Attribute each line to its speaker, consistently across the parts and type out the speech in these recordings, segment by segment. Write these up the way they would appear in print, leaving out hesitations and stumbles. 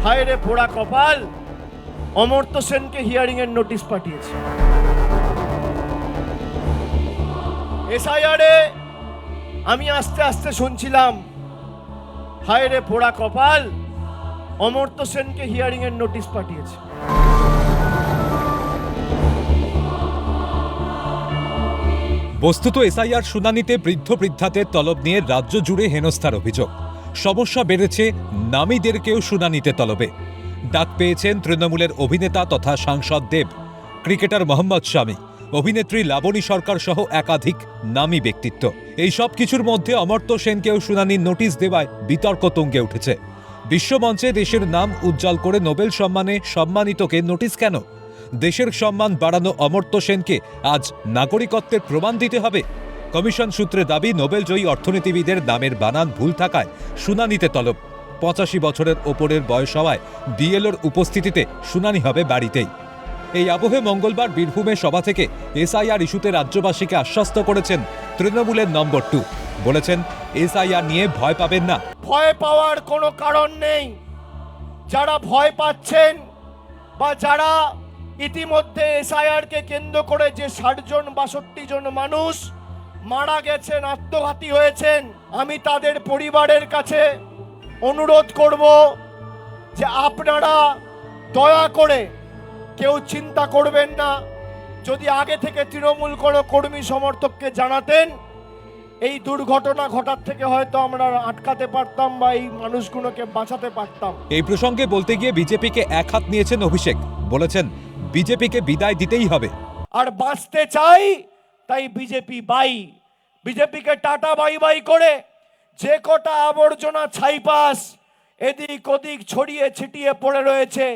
Speaker 1: হায় রে পোড়া কপাল, অমর্ত্য সেনকে হিয়ারিং এর নোটিশ পাঠিয়েছে। এসআইআরে আমি আস্তে আস্তে শুনছিলাম হায় রে পোড়া কপাল, অমর্ত্য সেনকে হিয়ারিং এর নোটিশ পাঠিয়েছে।
Speaker 2: বস্তুত এসআইআর শুনানিতে বৃদ্ধ বৃদ্ধাদের তলব নিয়ে রাজ্য জুড়ে হেনস্থার অভিযোগ। সমস্যা বেড়েছে নামীদেরকেও শুনানিতে তলবে। ডাক পেয়েছেন তৃণমূলের অভিনেতা তথা সাংসদ দেব, ক্রিকেটার মোহাম্মদ শামি, অভিনেত্রী লাবণী সরকার সহ একাধিক নামী ব্যক্তিত্ব। এই সব কিছুর মধ্যে অমর্ত্য সেনকেও শুনানির নোটিশ দেওয়ায় বিতর্ক তুঙ্গে উঠেছে। বিশ্বমঞ্চে দেশের নাম উজ্জ্বল করে নোবেল সম্মানে সম্মানিতকে নোটিশ কেন? দেশের সম্মান বাড়ানো অমর্ত্য সেনকে আজ নাগরিকত্বের প্রমাণ দিতে হবে। কমিশন সূত্রে দাবি, নোবেলজয়ী অর্থনীতিবিদের নামের বানান ভুল থাকায় শুনানিতে তলব। 85 বছরের ওপরের বয়স হওয়ায় বিএলওর উপস্থিতিতে শুনানি হবে বাড়িতেই। এই আবহে মঙ্গলবার বীরভূমে সভা থেকে এসআইআর ইস্যুতে রাজ্যবাসীকে আশ্বস্ত করেছেন তৃণমূলের নম্বর 2। বলেছেন, এসআইআর নিয়ে ভয় পাবেন না।
Speaker 1: ভয় পাওয়ার কোনো কারণ নেই। যারা ভয় পাচ্ছেন বা যারা ইতিমধ্যে এসআইআর কে কেন্দ্র করে যে 60 জন 62 জন মানুষ মারা গেছেন, আত্মঘাতী হয়েছেন, আমি তাদের পরিবারের কাছে অনুরোধ করব যে আপনারা দয়া করে কেউ চিন্তা করবেন না। যদি আগে থেকে তৃণমূল কোনো কর্মী সমর্থককে জানাতেন, এই দুর্ঘটনা ঘটার থেকে হয়তো আমরা আটকাতে পারতাম বা এই মানুষগুলোকে বাঁচাতে পারতাম।
Speaker 2: এই প্রসঙ্গে বলতে গিয়ে বিজেপিকে এক হাত নিয়েছেন অভিষেক। বলেছেন, বিজেপিকে বিদায় দিতেই হবে।
Speaker 1: আর বাঁচতে চাই তাই বিজেপি বাই। বিজেপিকে টাটা বাই বাই করে যে কটা আবর্জনা ছাইপাস এদিক ওদিক ছড়িয়ে ছিটিয়ে পড়ে রয়েছে,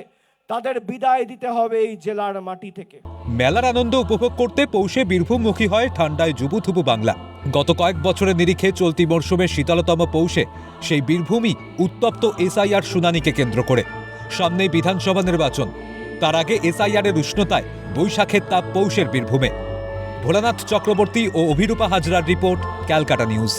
Speaker 1: তাদের বিদায় দিতে হবে এই জেলার মাটি থেকে।
Speaker 2: মেলার আনন্দ উপভোগ করতে পৌষে বীরভূমমুখী হয় ঠান্ডায় জুবুথুবু বাংলা। গত কয়েক বছরের নিরিখে চলতি মরশুমের শীতলতম পৌষে সেই বীরভূমই উত্তপ্ত এসআইআর শুনানিকে কেন্দ্র করে। সামনেই বিধানসভা নির্বাচন, তার আগে এসআইআরের উষ্ণতায় বৈশাখের তাপ পৌষের বীরভূমে। ভোলানাথ চক্রবর্তী ও অভিরূপা হাজরার রিপোর্ট, ক্যালকাটা নিউজ।